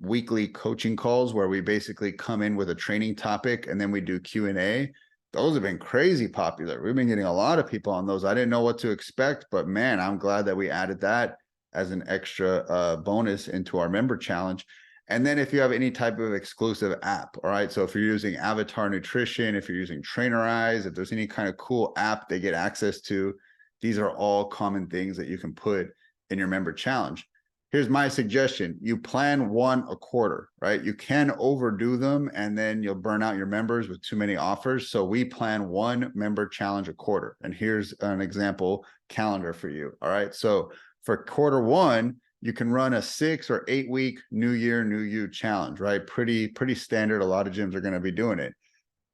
S1: weekly coaching calls where we basically come in with a training topic, and then we do Q&A. Those have been crazy popular. We've been getting a lot of people on those. I didn't know what to expect, but man, I'm glad that we added that as an extra bonus into our member challenge. And then if you have any type of exclusive app, all right, so if you're using Avatar Nutrition, if you're using Trainerize, if there's any kind of cool app they get access to, these are all common things that you can put in your member challenge. Here's my suggestion. You plan 1 a quarter, right? You can overdo them and then you'll burn out your members with too many offers. So we plan 1 member challenge a quarter. And here's an example calendar for you. All right. So for quarter 1, you can run a 6 or 8 week new year, new you challenge, right? Pretty standard. A lot of gyms are going to be doing it.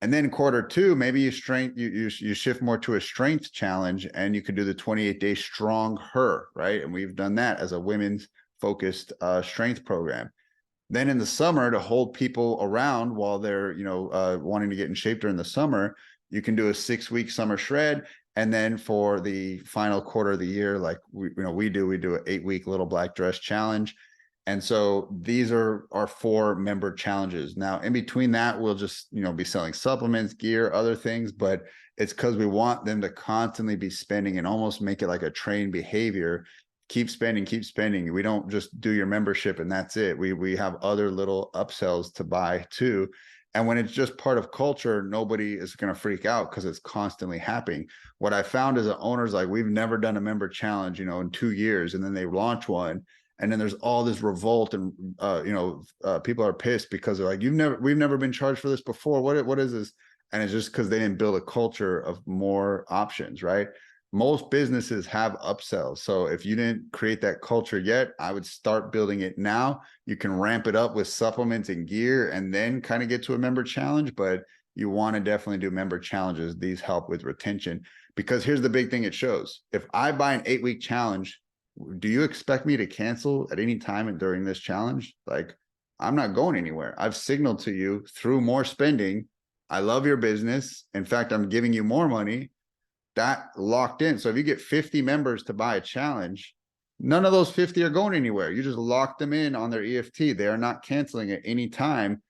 S1: And then quarter 2, maybe you shift more to a strength challenge, and you could do the 28-day strong her, right? And we've done that as a women's focused strength program. Then in the summer, to hold people around while they're, wanting to get in shape during the summer, you can do a 6-week summer shred. And then for the final quarter of the year, like we do an 8-week little black dress challenge. And so these are our 4 member challenges. Now, in between that, we'll just, be selling supplements, gear, other things, but it's because we want them to constantly be spending and almost make it like a trained behavior. Keep spending, keep spending. We don't just do your membership and that's it. We have other little upsells to buy too. And when it's just part of culture, nobody is going to freak out because it's constantly happening. What I found is that owners, like, we've never done a member challenge, in 2 years, and then they launch one. And then there's all this revolt, and people are pissed because they're like, we've never been charged for this before. What is this? And it's just because they didn't build a culture of more options, right? Most businesses have upsells. So if you didn't create that culture yet, I would start building it now. You can ramp it up with supplements and gear and then kind of get to a member challenge, but you want to definitely do member challenges. These help with retention, because here's the big thing it shows. If I buy an 8-week challenge, do you expect me to cancel at any time during this challenge? Like, I'm not going anywhere. I've signaled to you through more spending, I love your business. In fact, I'm giving you more money. That locked in. So if you get 50 members to buy a challenge, none of those 50 are going anywhere. You just lock them in on their EFT. They are not canceling at any time.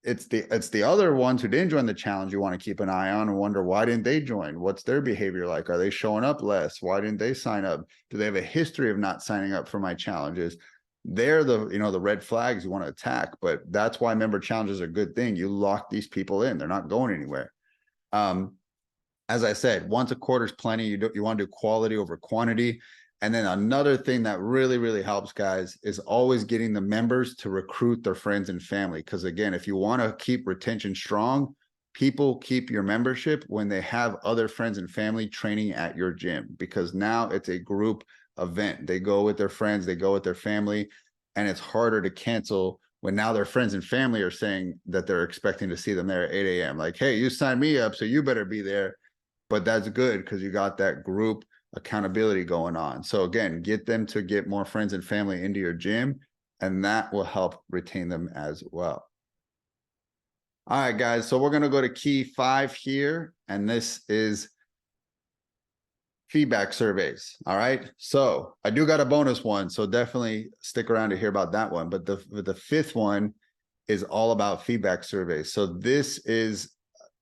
S1: It's the other ones who didn't join the challenge you want to keep an eye on and wonder, why didn't they join? What's their behavior like? Are they showing up less? Why didn't they sign up? Do they have a history of not signing up for my challenges? They're the red flags you want to attack. But that's why member challenges are a good thing. You lock these people in. They're not going anywhere. As I said, once a quarter is plenty. You want to do quality over quantity. And then another thing that really, really helps, guys, is always getting the members to recruit their friends and family. Because again, if you want to keep retention strong, people keep your membership when they have other friends and family training at your gym, because now it's a group event. They go with their friends, they go with their family, and it's harder to cancel when now their friends and family are saying that they're expecting to see them there at 8 a.m. Like, hey, you signed me up, so you better be there. But that's good because you got that group accountability going on. So again, get them to get more friends and family into your gym, and that will help retain them as well. All right, guys, so we're going to go to key 5 here, and this is feedback surveys. All right, so I do got a bonus one, so definitely stick around to hear about that one. But the 5th one is all about feedback surveys. So this is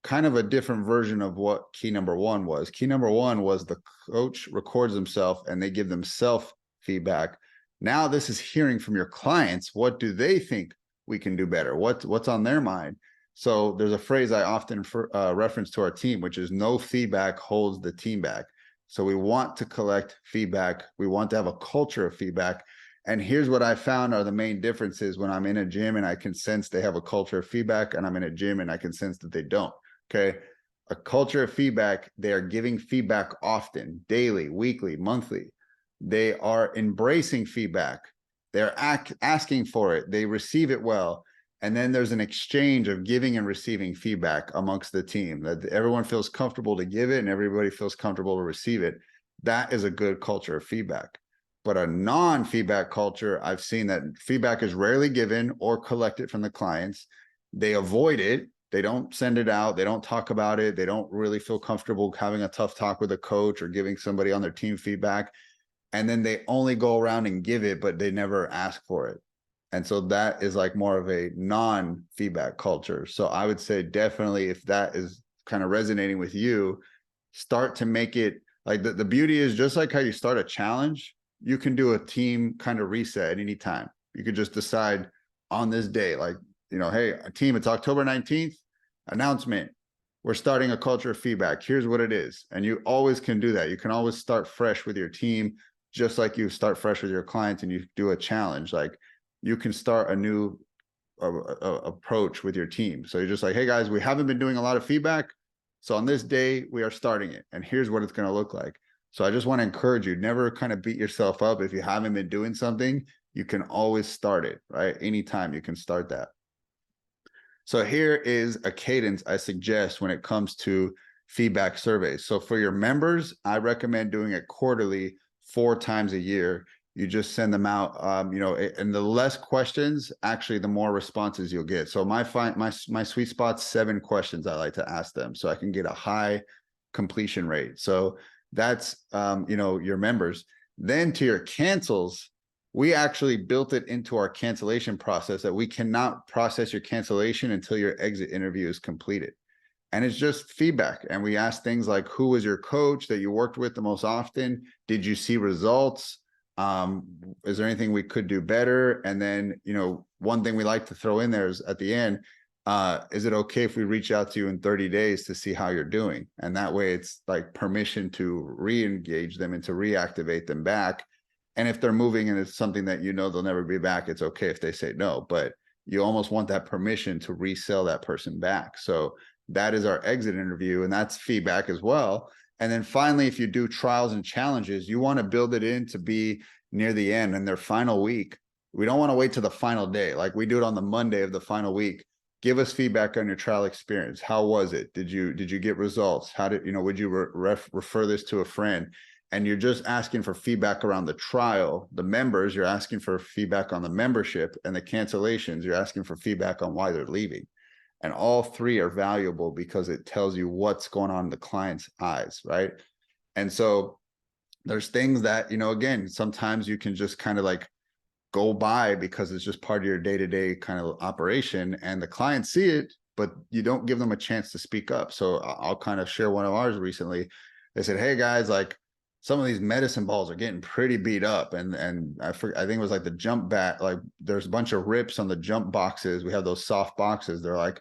S1: kind of a different version of what key number 1 was. Key number 1 was the coach records himself and they give themselves feedback. Now this is hearing from your clients. What do they think we can do better? What's on their mind? So there's a phrase I often reference to our team, which is no feedback holds the team back. So we want to collect feedback. We want to have a culture of feedback. And here's what I found are the main differences when I'm in a gym and I can sense they have a culture of feedback, and I'm in a gym and I can sense that they don't. Okay. A culture of feedback, they are giving feedback often, daily, weekly, monthly. They are embracing feedback. They're asking for it. They receive it well. And then there's an exchange of giving and receiving feedback amongst the team, that everyone feels comfortable to give it and everybody feels comfortable to receive it. That is a good culture of feedback. But a non-feedback culture, I've seen that feedback is rarely given or collected from the clients. They avoid it. They don't send it out. They don't talk about it. They don't really feel comfortable having a tough talk with a coach or giving somebody on their team feedback. And then they only go around and give it, but they never ask for it. And so that is like more of a non-feedback culture. So I would say definitely, if that is kind of resonating with you, start to make it like the beauty is just like how you start a challenge, you can do a team kind of reset at any time. You could just decide on this day, like, you know, hey, team, it's October 19th, announcement. We're starting a culture of feedback. Here's what it is. And you always can do that. You can always start fresh with your team, just like you start fresh with your clients and you do a challenge. Like you can start a new approach with your team. So you're just like, hey guys, we haven't been doing a lot of feedback. So on this day, we are starting it. And here's what it's going to look like. So I just want to encourage you, never kind of beat yourself up. If you haven't been doing something, you can always start it, right? Anytime you can start that. So here is a cadence I suggest when it comes to feedback surveys. So for your members, I recommend doing it quarterly, 4 times a year. You just send them out, you know, and the less questions, actually, the more responses you'll get. So my sweet spot's 7 questions I like to ask them, so I can get a high completion rate. So that's, you know, your members. Then to your cancels, we actually built it into our cancellation process that we cannot process your cancellation until your exit interview is completed. And it's just feedback. And we ask things like, who was your coach that you worked with the most often? Did you see results? Is there anything we could do better? And then, you know, one thing we like to throw in there is at the end, is it okay if we reach out to you in 30 days to see how you're doing? And that way it's like permission to re-engage them and to reactivate them back. And if they're moving and it's something that you know they'll never be back, it's okay if they say no, but you almost want that permission to resell that person back. So that is our exit interview, and that's feedback as well. And then finally, if you do trials and challenges, you want to build it in to be near the end and their final week. We don't want to wait to the final day. Like we do it on the Monday of the final week. Give us feedback on your trial experience. How was it? Did you get results? How did, you know, would you refer this to a friend? And you're just asking for feedback around the trial. The members, you're asking for feedback on the membership, and the cancellations, you're asking for feedback on why they're leaving. And all 3 are valuable because it tells you what's going on in the client's eyes, right? And so there's things that, you know, again, sometimes you can just kind of like go by because it's just part of your day-to-day kind of operation, and the clients see it, but you don't give them a chance to speak up. So I'll kind of share one of ours recently. They said, hey guys, like, some of these medicine balls are getting pretty beat up. And I think it was like the jump bat, like there's a bunch of rips on the jump boxes. We have those soft boxes. They're like,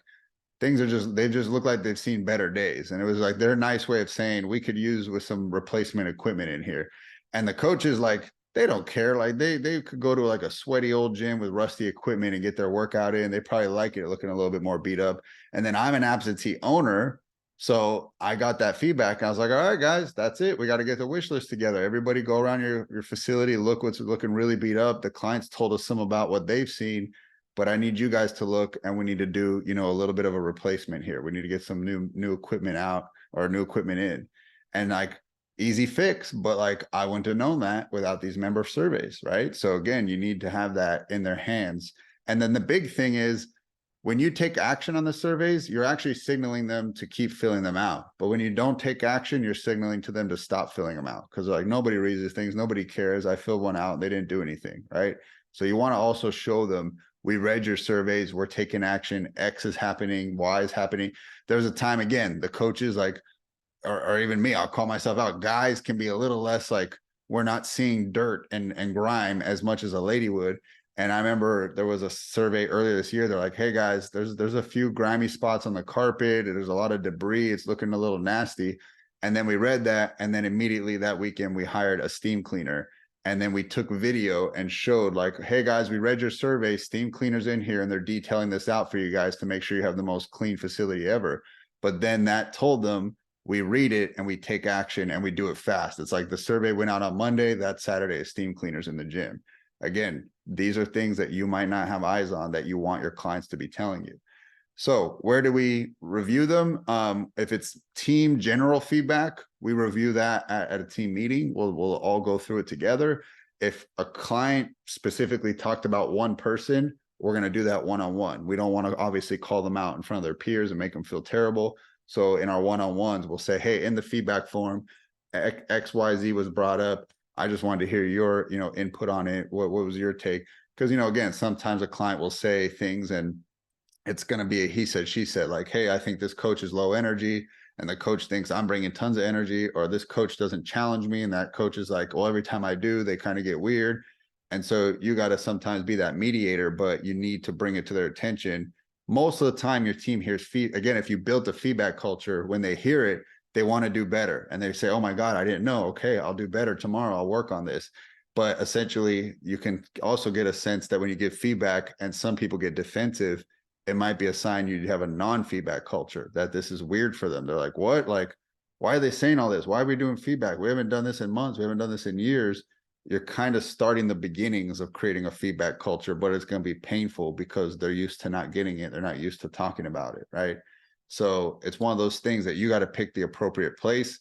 S1: things are just, they just look like they've seen better days. And it was like their nice way of saying we could use with some replacement equipment in here. And the coaches, like, they don't care. Like they could go to like a sweaty old gym with rusty equipment and get their workout in. They probably like it looking a little bit more beat up. And then I'm an absentee owner. So I got that feedback. I was like, all right, guys, that's it. We got to get the wish list together. Everybody go around your facility, look what's looking really beat up. The clients told us some about what they've seen, but I need you guys to look, and we need to do, you know, a little bit of a replacement here. We need to get some new equipment out, or new equipment in. And like, easy fix, but like, I wouldn't have known that without these member surveys, right? So again, you need to have that in their hands. And then the big thing is, when you take action on the surveys, you're actually signaling them to keep filling them out. But when you don't take action, you're signaling to them to stop filling them out, because like, nobody reads these things, nobody cares. I filled one out, they didn't do anything, right? So you want to also show them, we read your surveys, we're taking action, X is happening, Y is happening. There's a time, again, the coaches, like, or even me, I'll call myself out. Guys can be a little less like, we're not seeing dirt and grime as much as a lady would. And I remember there was a survey earlier this year. They're like, hey guys, there's a few grimy spots on the carpet. There's a lot of debris. It's looking a little nasty. And then we read that. And then immediately that weekend, we hired a steam cleaner. And then we took video and showed like, hey guys, we read your survey, steam cleaners in here, and they're detailing this out for you guys to make sure you have the most clean facility ever. But then that told them, we read it and we take action and we do it fast. It's like the survey went out on Monday, that Saturday is steam cleaners in the gym. Again, these are things that you might not have eyes on that you want your clients to be telling you. So where do we review them? If it's team general feedback, we review that at a team meeting. We'll all go through it together. If a client specifically talked about one person, we're going to do that one-on-one. We don't want to obviously call them out in front of their peers and make them feel terrible. So in our one-on-ones, we'll say, hey, in the feedback form, XYZ was brought up. I just wanted to hear your, you know, input on it. What was your take? Because, you know, again, sometimes a client will say things and it's going to be a he said, she said, like, hey, I think this coach is low energy. And the coach thinks I'm bringing tons of energy, or this coach doesn't challenge me. And that coach is like, well, every time I do, they kind of get weird. And so you got to sometimes be that mediator, but you need to bring it to their attention. Most of the time your team hears again, if you built a feedback culture, when they hear it, they want to do better. And they say, oh my God, I didn't know. Okay, I'll do better tomorrow. I'll work on this. But essentially, you can also get a sense that when you give feedback and some people get defensive, it might be a sign you have a non-feedback culture, that this is weird for them. They're like, what? Like, why are they saying all this? Why are we doing feedback? We haven't done this in months. We haven't done this in years. You're kind of starting the beginnings of creating a feedback culture, but it's going to be painful because they're used to not getting it. They're not used to talking about it, right? So it's one of those things that you got to pick the appropriate place.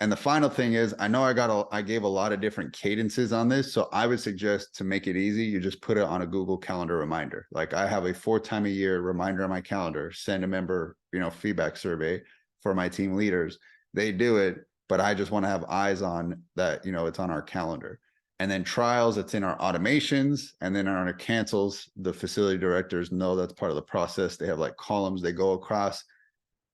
S1: And the final thing is, I know I gave a lot of different cadences on this. So I would suggest, to make it easy, you just put it on a Google Calendar reminder. Like, I have a 4 times a year reminder on my calendar, send a member, you know, feedback survey for my team leaders. They do it, but I just want to have eyes on that, you know, it's on our calendar. And then trials, it's in our automations. And then on our cancels, the facility directors know that's part of the process. They have like columns they go across,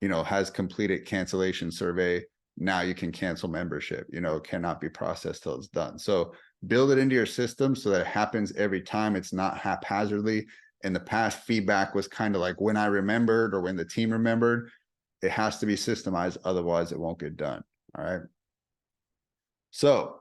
S1: you know, has completed cancellation survey. Now you can cancel membership, you know, cannot be processed till it's done. So build it into your system so that it happens every time. It's not haphazardly. In the past, feedback was kind of like when I remembered or when the team remembered. It has to be systemized, otherwise it won't get done. All right. So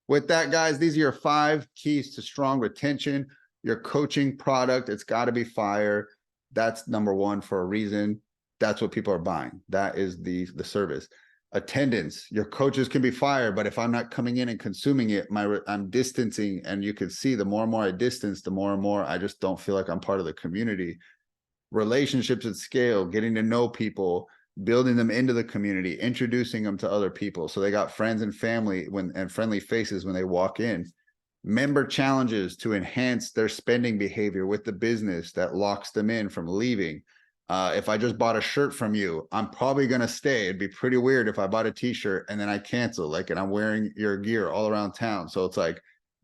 S1: with that, guys, these are your 5 keys to strong retention. Your coaching product, it's got to be fire. That's number 1 for a reason. That's what people are buying. That is the service. Attendance, your coaches can be fired, but if I'm not coming in and consuming it, I'm distancing, and you can see the more and more I distance, the more and more I just don't feel like I'm part of the community. Relationships at scale, getting to know people, building them into the community, introducing them to other people, so they got friends and family and friendly faces when they walk in. Member challenges to enhance their spending behavior with the business that locks them in from leaving. If I just bought a shirt from you, I'm probably going to stay. It'd be pretty weird if I bought a t-shirt and then I cancel, like, and I'm wearing your gear all around town. So it's like,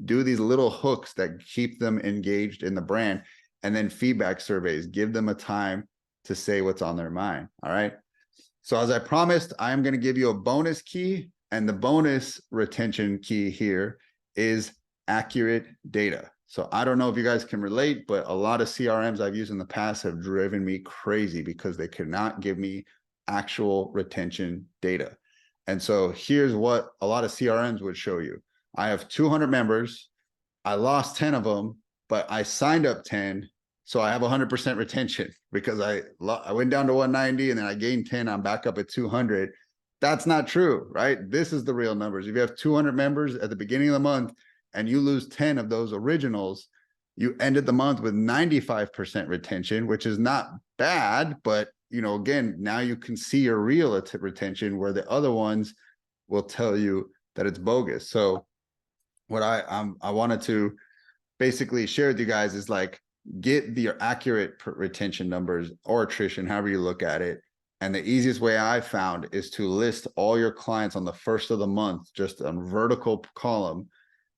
S1: do these little hooks that keep them engaged in the brand. And then feedback surveys, give them a time to say what's on their mind. All right. So as I promised, I am going to give you a bonus key, and the bonus retention key here is accurate data. So I don't know if you guys can relate, but a lot of CRMs I've used in the past have driven me crazy because they could not give me actual retention data. And so here's what a lot of CRMs would show you. I have 200 members. I lost 10 of them, but I signed up 10. So I have 100% retention because I went down to 190 and then I gained 10. I'm back up at 200. That's not true, right? This is the real numbers. If you have 200 members at the beginning of the month and you lose 10 of those originals, you ended the month with 95% retention, which is not bad. But, you know, again, now you can see your real retention, where the other ones will tell you that it's bogus. So what I wanted to basically share with you guys is like, get the accurate retention numbers or attrition, however you look at it. And the easiest way I found is to list all your clients on the first of the month, just a vertical column,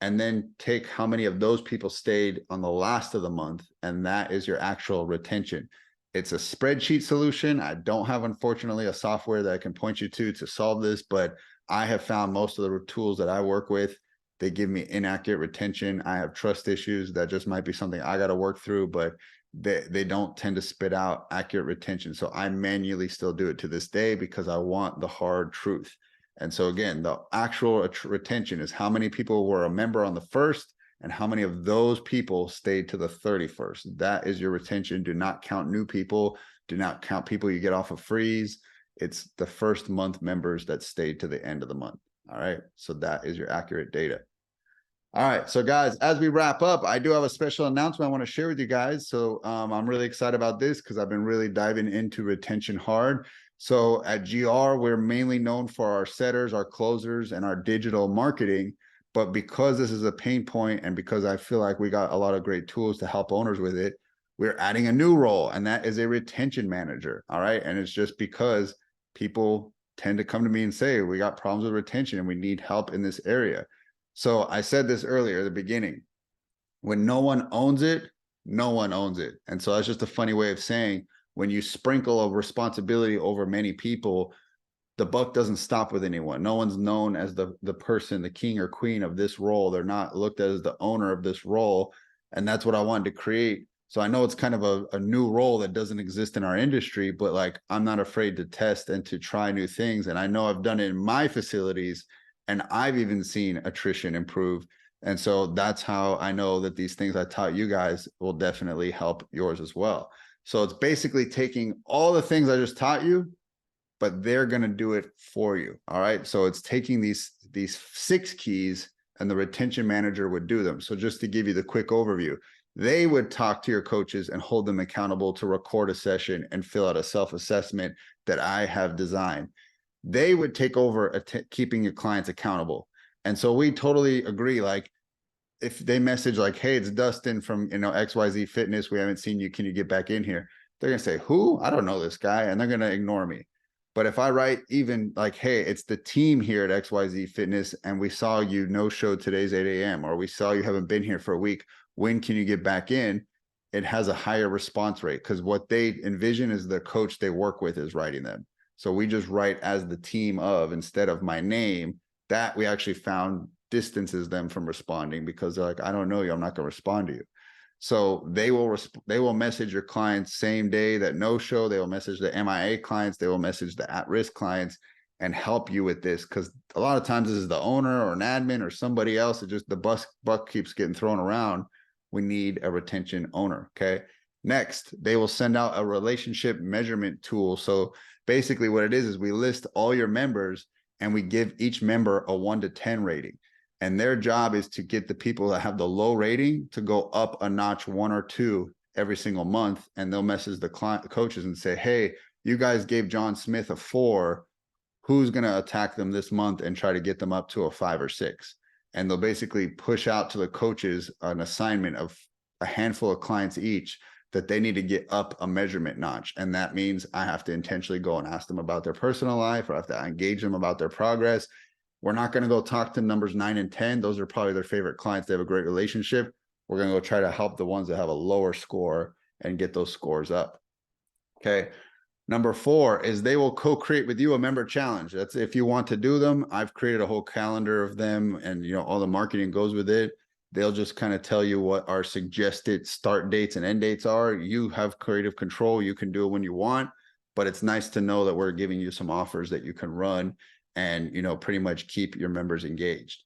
S1: and then take how many of those people stayed on the last of the month. And that is your actual retention. It's a spreadsheet solution. I don't have, unfortunately, a software that I can point you to solve this, but I have found most of the tools that I work with, they give me inaccurate retention. I have trust issues that just might be something I got to work through, but they don't tend to spit out accurate retention. So I manually still do it to this day because I want the hard truth. And so again, the actual retention is how many people were a member on the first and how many of those people stayed to the 31st. That is your retention. Do not count new people. Do not count people you get off of freeze. It's the first month members that stayed to the end of the month. All right. So that is your accurate data. All right. So guys, as we wrap up, I do have a special announcement I want to share with you guys. So I'm really excited about this because I've been really diving into retention hard. So at GR, we're mainly known for our setters, our closers, and our digital marketing. But because this is a pain point and because I feel like we got a lot of great tools to help owners with it, we're adding a new role, and that is a retention manager. All right. And it's just because people tend to come to me and say, we got problems with retention and we need help in this area. So I said this earlier at the beginning, when no one owns it, no one owns it. And so that's just a funny way of saying, when you sprinkle a responsibility over many people, the buck doesn't stop with anyone. No one's known as the person, the king or queen of this role. They're not looked at as the owner of this role. And that's what I wanted to create. So I know it's kind of a new role that doesn't exist in our industry, but like, I'm not afraid to test and to try new things. And I know I've done it in my facilities, and I've even seen attrition improve. And so that's how I know that these things I taught you guys will definitely help yours as well. So it's basically taking all the things I just taught you, but they're going to do it for you. All right. So it's taking these 6 keys, and the retention manager would do them. So just to give you the quick overview, they would talk to your coaches and hold them accountable to record a session and fill out a self-assessment that I have designed. They would take over keeping your clients accountable. And so we totally agree. Like, if they message like, hey, it's Dustin from, XYZ Fitness, we haven't seen you, can you get back in here? They're going to say, who? I don't know this guy. And they're going to ignore me. But if I write even like, hey, it's the team here at XYZ Fitness, and we saw you no-show today's 8 a.m., or we saw you haven't been here for a week, when can you get back in? It has a higher response rate because what they envision is the coach they work with is writing them. So we just write as the team of, instead of my name. That we actually found distances them from responding because they're like, I don't know you, I'm not going to respond to you. So they will message your clients same day that no show. They will message the MIA clients. They will message the at-risk clients and help you with this, because a lot of times this is the owner or an admin or somebody else. It just, the buck keeps getting thrown around. We need a retention owner. Okay. Next, they will send out a relationship measurement tool. So basically what it is we list all your members and we give each member a 1 to 10 rating. And their job is to get the people that have the low rating to go up a notch 1 or 2 every single month. And they'll message the coaches and say, hey, you guys gave John Smith a 4. Who's going to attack them this month and try to get them up to a 5 or 6? And they'll basically push out to the coaches an assignment of a handful of clients each that they need to get up a measurement notch. And that means I have to intentionally go and ask them about their personal life, or I have to engage them about their progress. We're not going to go talk to numbers 9 and 10. Those are probably their favorite clients. They have a great relationship. We're going to go try to help the ones that have a lower score and get those scores up. Okay. Number 4 is they will co-create with you a member challenge. That's if you want to do them. I've created a whole calendar of them, and all the marketing goes with it. They'll just kind of tell you what our suggested start dates and end dates are. You have creative control. You can do it when you want, but it's nice to know that we're giving you some offers that you can run and, pretty much keep your members engaged.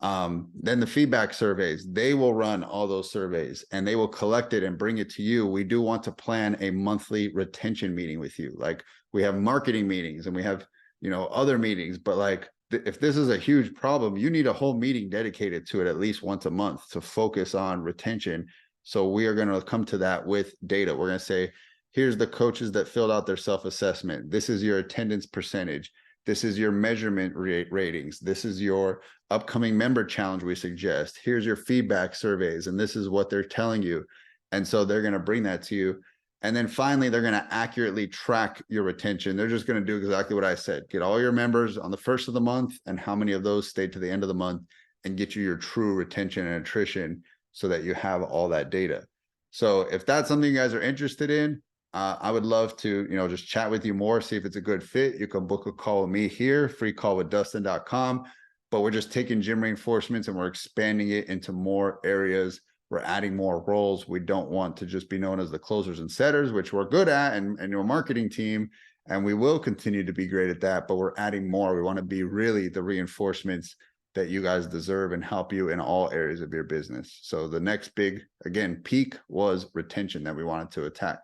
S1: Then the feedback surveys, they will run all those surveys and they will collect it and bring it to you. We do want to plan a monthly retention meeting with you. Like we have marketing meetings and we have, you know, other meetings, but like if this is a huge problem, you need a whole meeting dedicated to it at least once a month to focus on retention. So we are going to come to that with data. We're going to say, here's the coaches that filled out their self-assessment. This is your attendance percentage. This is your measurement ratings. This is your upcoming member challenge we suggest. Here's your feedback surveys, and this is what they're telling you. And so they're going to bring that to you. And then finally, they're going to accurately track your retention. They're just going to do exactly what I said. Get all your members on the first of the month and how many of those stayed to the end of the month and get you your true retention and attrition so that you have all that data. So if that's something you guys are interested in, I would love to, you know, just chat with you more, see if it's a good fit. You can book a call with me here, freecallwithdustin.com. But we're just taking gym reinforcements and we're expanding it into more areas. We're adding more roles. We don't want to just be known as the closers and setters, which we're good at, and your marketing team. And we will continue to be great at that, but we're adding more. We want to be really the reinforcements that you guys deserve and help you in all areas of your business. So the next big, again, peak was retention that we wanted to attack.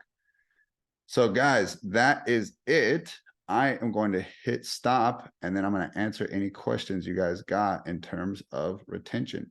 S1: So guys, that is it. I am going to hit stop and then I'm going to answer any questions you guys got in terms of retention.